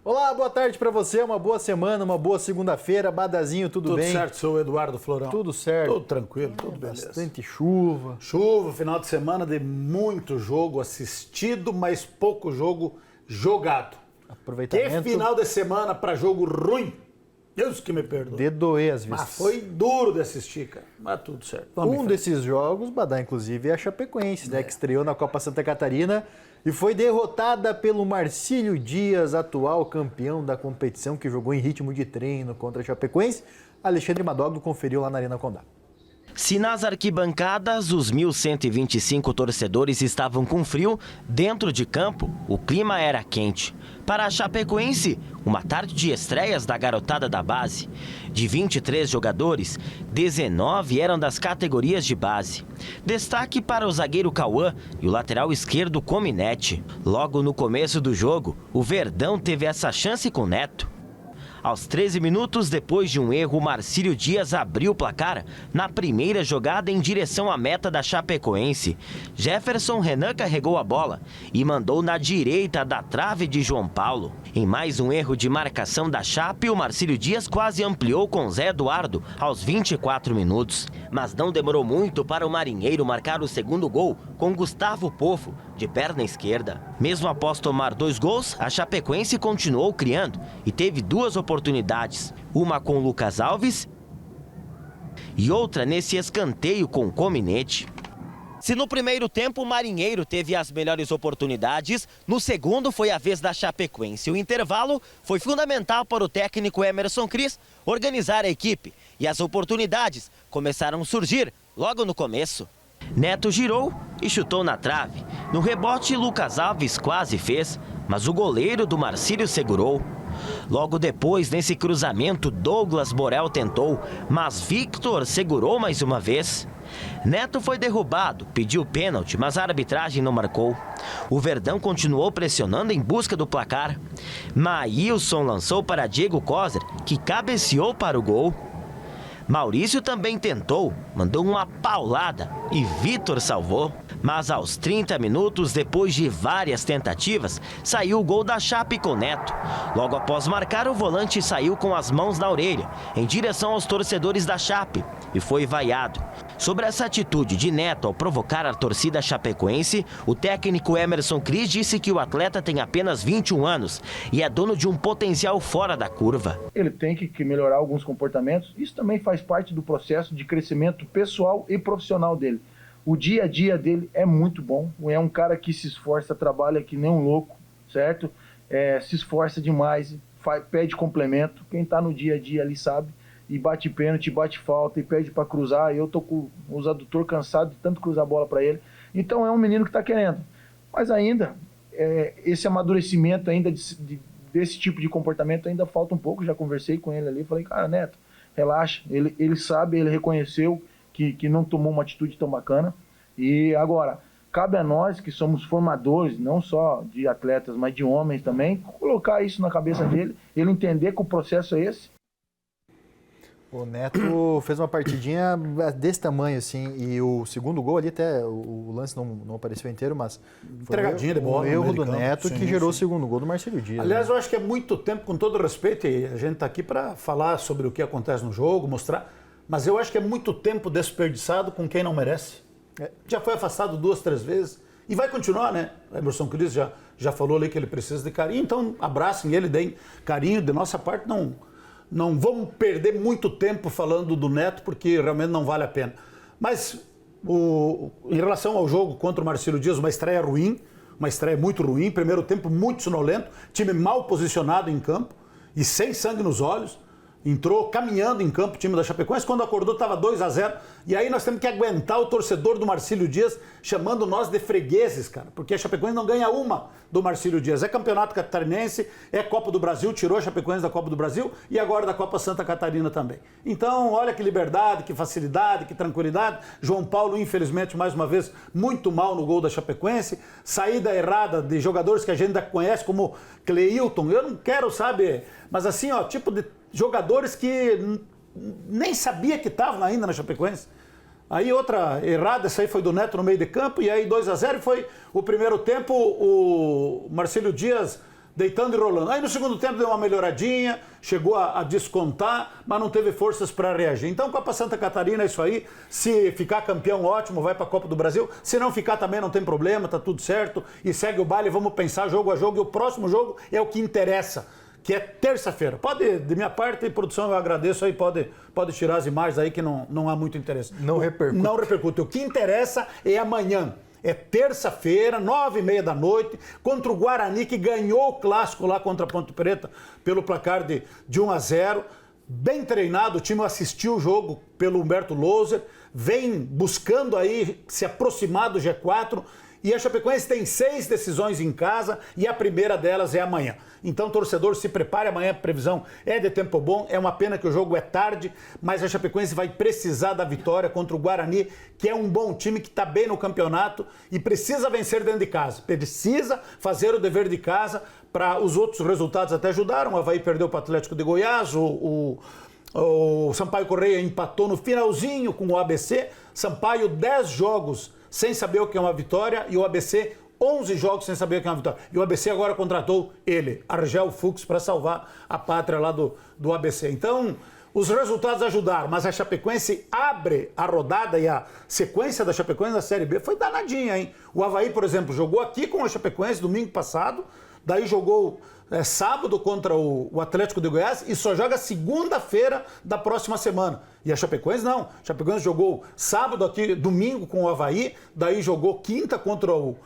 Olá, boa tarde para você, uma boa semana, uma boa segunda-feira. Badazinho, tudo bem? Tudo certo, sou o Eduardo Florão. Tudo certo. Tudo tranquilo, tudo beleza. Bastante chuva. Chuva, final de semana de muito jogo assistido, mas pouco jogo jogado. Aproveitamento. Que final de semana para jogo ruim. Deus que me perdoe. De doer às vezes. Mas foi duro de assistir, cara. Mas tudo certo. Vamos desses jogos, Badá, inclusive, é a Chapecoense, né? Que estreou na Copa Santa Catarina e foi derrotada pelo Marcílio Dias, atual campeão da competição, que jogou em ritmo de treino contra a Chapecoense. Alexandre Madogdo conferiu lá na Arena Condá. Se nas arquibancadas os 1.125 torcedores estavam com frio, dentro de campo o clima era quente. Para a Chapecoense, uma tarde de estreias da garotada da base. De 23 jogadores, 19 eram das categorias de base. Destaque para o zagueiro Cauã e o lateral esquerdo Cominete. Logo no começo do jogo, o Verdão teve essa chance com Neto. Aos 13 minutos, depois de um erro, Marcílio Dias abriu o placar na primeira jogada em direção à meta da Chapecoense. Jefferson Renan carregou a bola e mandou na direita da trave de João Paulo. Em mais um erro de marcação da Chape, o Marcílio Dias quase ampliou com Zé Eduardo aos 24 minutos. Mas não demorou muito para o marinheiro marcar o segundo gol com Gustavo Pofo, de perna esquerda. Mesmo após tomar 2 gols, a Chapecoense continuou criando e teve 2 oportunidades. Uma com Lucas Alves e outra nesse escanteio com Cominete. Se no primeiro tempo o Marinheiro teve as melhores oportunidades, no segundo foi a vez da Chapecoense. O intervalo foi fundamental para o técnico Emerson Cris organizar a equipe e as oportunidades começaram a surgir logo no começo. Neto girou e chutou na trave. No rebote, Lucas Alves quase fez, mas o goleiro do Marcílio segurou. Logo depois, nesse cruzamento, Douglas Borel tentou, mas Victor segurou mais uma vez. Neto foi derrubado, pediu pênalti, mas a arbitragem não marcou. O Verdão continuou pressionando em busca do placar. Maílson lançou para Diego Coser, que cabeceou para o gol. Maurício também tentou, mandou uma paulada e Vitor salvou. Mas aos 30 minutos, depois de várias tentativas, saiu o gol da Chape com Neto. Logo após marcar, o volante saiu com as mãos na orelha, em direção aos torcedores da Chape, e foi vaiado. Sobre essa atitude de Neto ao provocar a torcida chapecoense, o técnico Emerson Cris disse que o atleta tem apenas 21 anos e é dono de um potencial fora da curva. Ele tem que melhorar alguns comportamentos. Isso também faz parte do processo de crescimento pessoal e profissional dele. O dia a dia dele é muito bom. É um cara que se esforça, trabalha que nem um louco, certo? Se esforça demais, pede complemento. Quem está no dia a dia ali sabe. E bate pênalti, bate falta e pede para cruzar. Eu tô com os adutor cansado de tanto cruzar a bola para ele. Então é um menino que está querendo. Mas ainda, esse amadurecimento ainda desse tipo de comportamento ainda falta um pouco. Já conversei com ele ali, falei, cara, Neto, relaxa. Ele sabe, ele reconheceu que não tomou uma atitude tão bacana. E agora, cabe a nós que somos formadores, não só de atletas, mas de homens também, colocar isso na cabeça dele, ele entender que o processo é esse. O Neto fez uma partidinha desse tamanho, assim, e o segundo gol ali até, o lance não apareceu inteiro, mas foi entregadinha de bola, um erro do Neto que gerou o segundo gol do Marcílio Dias. Aliás, eu acho que é muito tempo, com todo respeito, e a gente está aqui para falar sobre o que acontece no jogo, mostrar, mas eu acho que é muito tempo desperdiçado com quem não merece. Já foi afastado 2, 3 vezes e vai continuar, né? O Emerson Cris já falou ali que ele precisa de carinho, então abracem ele, deem carinho. De nossa parte, não vamos perder muito tempo falando do Neto, porque realmente não vale a pena. Mas em relação ao jogo contra o Marcílio Dias, uma estreia ruim, uma estreia muito ruim, primeiro tempo muito sonolento, time mal posicionado em campo e sem sangue nos olhos. Entrou caminhando em campo o time da Chapecoense, quando acordou estava 2-0, e aí nós temos que aguentar o torcedor do Marcílio Dias chamando nós de fregueses, cara, porque a Chapecoense não ganha uma do Marcílio Dias. É campeonato catarinense, é Copa do Brasil, tirou a Chapecoense da Copa do Brasil e agora da Copa Santa Catarina também. Então, olha que liberdade, que facilidade, que tranquilidade. João Paulo, infelizmente, mais uma vez, muito mal no gol da Chapecoense. Saída errada de jogadores que a gente ainda conhece, como Cleilton. Eu não quero, sabe, mas assim, ó, tipo de jogadores que nem sabia que estavam ainda na Chapecoense. Aí outra errada, essa aí foi do Neto no meio de campo, e aí 2-0 e foi o primeiro tempo. O Marcílio Dias deitando e rolando. Aí no segundo tempo deu uma melhoradinha, chegou a descontar, mas não teve forças para reagir. Então, Copa Santa Catarina é isso aí. Se ficar campeão, ótimo, vai para a Copa do Brasil. Se não ficar também, não tem problema, tá tudo certo. E segue o baile, vamos pensar jogo a jogo. E o próximo jogo é o que interessa, que é terça-feira. Pode, de minha parte, produção, eu agradeço aí, pode tirar as imagens aí que não há muito interesse. Não repercute. Não repercute. O que interessa é amanhã. É terça-feira, 9h30 da noite, contra o Guarani, que ganhou o clássico lá contra a Ponte Preta pelo placar de 1-0. Bem treinado, o time assistiu o jogo pelo Humberto Louser, vem buscando aí se aproximar do G4. E a Chapecoense tem 6 decisões em casa e a primeira delas é amanhã. Então, torcedor, se prepare amanhã, a previsão é de tempo bom. É uma pena que o jogo é tarde, mas a Chapecoense vai precisar da vitória contra o Guarani, que é um bom time, que está bem no campeonato e precisa vencer dentro de casa. Precisa fazer o dever de casa. Para os outros resultados até ajudaram. O Avaí perdeu para o Atlético de Goiás, o Sampaio Correia empatou no finalzinho com o ABC. Sampaio, 10 jogos sem saber o que é uma vitória, e o ABC 11 jogos sem saber o que é uma vitória. E o ABC agora contratou ele, Argel Fux, para salvar a pátria lá do ABC. Então, os resultados ajudaram, mas a Chapecoense abre a rodada e a sequência da Chapecoense na Série B foi danadinha, hein? O Avaí, por exemplo, jogou aqui com a Chapecoense domingo passado, daí jogou sábado contra o Atlético de Goiás e só joga segunda-feira da próxima semana. E a Chapecoense não. A Chapecoense jogou sábado aqui, domingo com o Avaí, daí jogou quinta contra o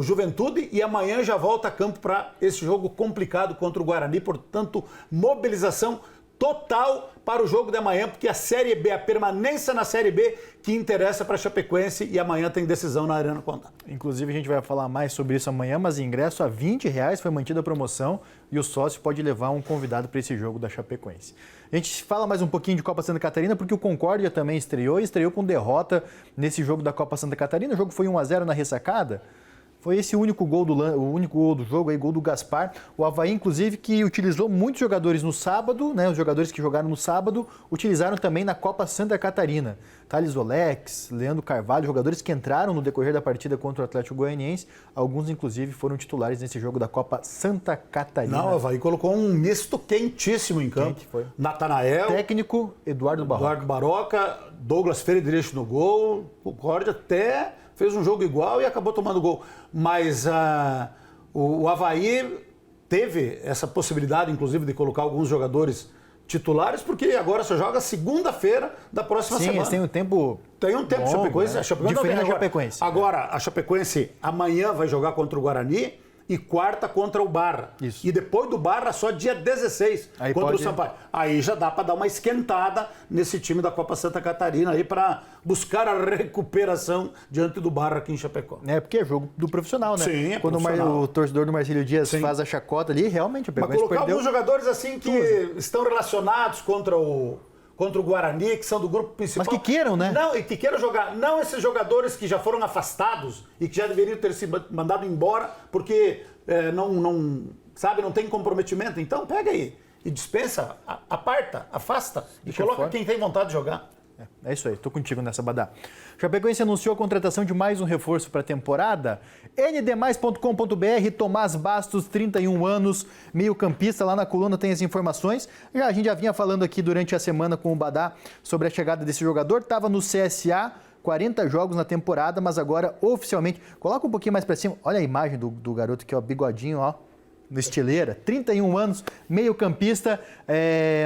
Juventude e amanhã já volta a campo para esse jogo complicado contra o Guarani. Portanto, mobilização total para o jogo de amanhã, porque a Série B, a permanência na Série B, que interessa para a Chapecoense, e amanhã tem decisão na Arena Condá. Inclusive, a gente vai falar mais sobre isso amanhã, mas ingresso a R$20 foi mantida a promoção e o sócio pode levar um convidado para esse jogo da Chapecoense. A gente fala mais um pouquinho de Copa Santa Catarina, porque o Concórdia também estreou com derrota nesse jogo da Copa Santa Catarina. O jogo foi 1-0 na ressacada. Foi esse o único gol do jogo, aí, gol do Gaspar. O Avaí, inclusive, que utilizou muitos jogadores no sábado, né? Os jogadores que jogaram no sábado utilizaram também na Copa Santa Catarina. Thales Olex, Leandro Carvalho, jogadores que entraram no decorrer da partida contra o Atlético Goianiense. Alguns, inclusive, foram titulares nesse jogo da Copa Santa Catarina. Não, o Avaí colocou um misto quentíssimo em campo. Foi. Natanael. Técnico, Eduardo Baroca, Douglas Feridrich no gol. O Concórdia até fez um jogo igual e acabou tomando gol. Mas o Avaí teve essa possibilidade, inclusive, de colocar alguns jogadores titulares, porque agora só joga segunda-feira da próxima semana. Sim, eles têm um tempo. Tem um tempo, bom, Chapecoense, né? A Chapecoense diferente não da tem Chapecoense. Agora, a Chapecoense amanhã vai jogar contra o Guarani e quarta contra o Barra. Isso. E depois do Barra, só dia 16 aí contra pode... o Sampaio. Aí já dá para dar uma esquentada nesse time da Copa Santa Catarina aí para buscar a recuperação diante do Barra aqui em Chapecó. É, porque é jogo do profissional, né? Sim, é Quando profissional. o torcedor do Marcílio Dias Sim. faz a chacota ali, realmente a Mas Chapecoense colocar perdeu. alguns jogadores assim que estão relacionados contra o Guarani, que são do grupo principal. Mas que queiram, né? Não, e que queiram jogar. Não esses jogadores que já foram afastados e que já deveriam ter se mandado embora porque não tem comprometimento. Então pega aí e dispensa, aparta, afasta e coloca fora. quem tem vontade de jogar. É isso aí, tô contigo nessa, Badá. Chapecoense anunciou a contratação de mais um reforço para a temporada. ndmais.com.br, Tomás Bastos, 31 anos, meio-campista, lá na coluna tem as informações. A gente já vinha falando aqui durante a semana com o Badá sobre a chegada desse jogador, estava no CSA, 40 jogos na temporada, mas agora oficialmente... Coloca um pouquinho mais para cima, olha a imagem do garoto aqui, ó, bigodinho, ó. No estileira, 31 anos, meio-campista,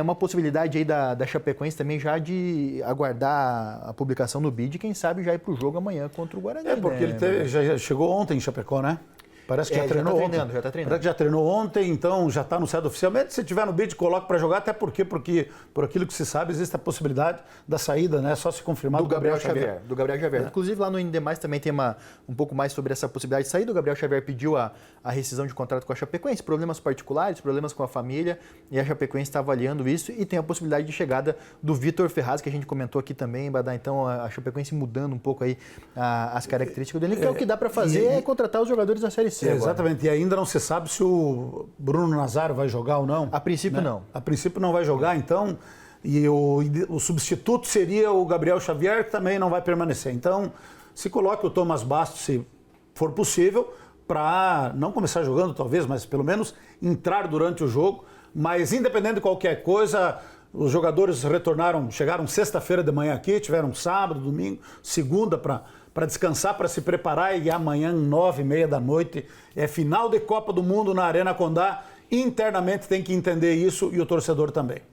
uma possibilidade aí da Chapecoense também já de aguardar a publicação no BID, quem sabe já ir pro jogo amanhã contra o Guarani. É, porque ele já chegou ontem em Chapecó, né? Parece que já treinou ontem. Já tá treinando. Parece que já treinou ontem, então já está anunciado oficialmente. Se tiver no bid, coloque para jogar, até porque por aquilo que se sabe, existe a possibilidade da saída, né? Só se confirmar do Gabriel Xavier. Do Gabriel Xavier. É. Inclusive lá no ND+, também tem um pouco mais sobre essa possibilidade de saída. O Gabriel Xavier pediu a rescisão de contrato com a Chapecoense, problemas particulares, problemas com a família, e a Chapecoense está avaliando isso, e tem a possibilidade de chegada do Vitor Ferraz, que a gente comentou aqui também, Badá. Então a Chapecoense mudando um pouco aí as características dele, que é o que dá para fazer é contratar os jogadores da Série C. Exatamente, e ainda não se sabe se o Bruno Nazário vai jogar ou não. A princípio, né? não. A princípio não vai jogar, então, e o substituto seria o Gabriel Xavier, que também não vai permanecer. Então, se coloque o Tomás Bastos, se for possível, para não começar jogando talvez, mas pelo menos entrar durante o jogo. Mas independente de qualquer coisa, os jogadores chegaram sexta-feira de manhã aqui, tiveram sábado, domingo, segunda para descansar, para se preparar, e amanhã, 9h30 da noite, é final de Copa do Mundo na Arena Condá. Internamente tem que entender isso, e o torcedor também.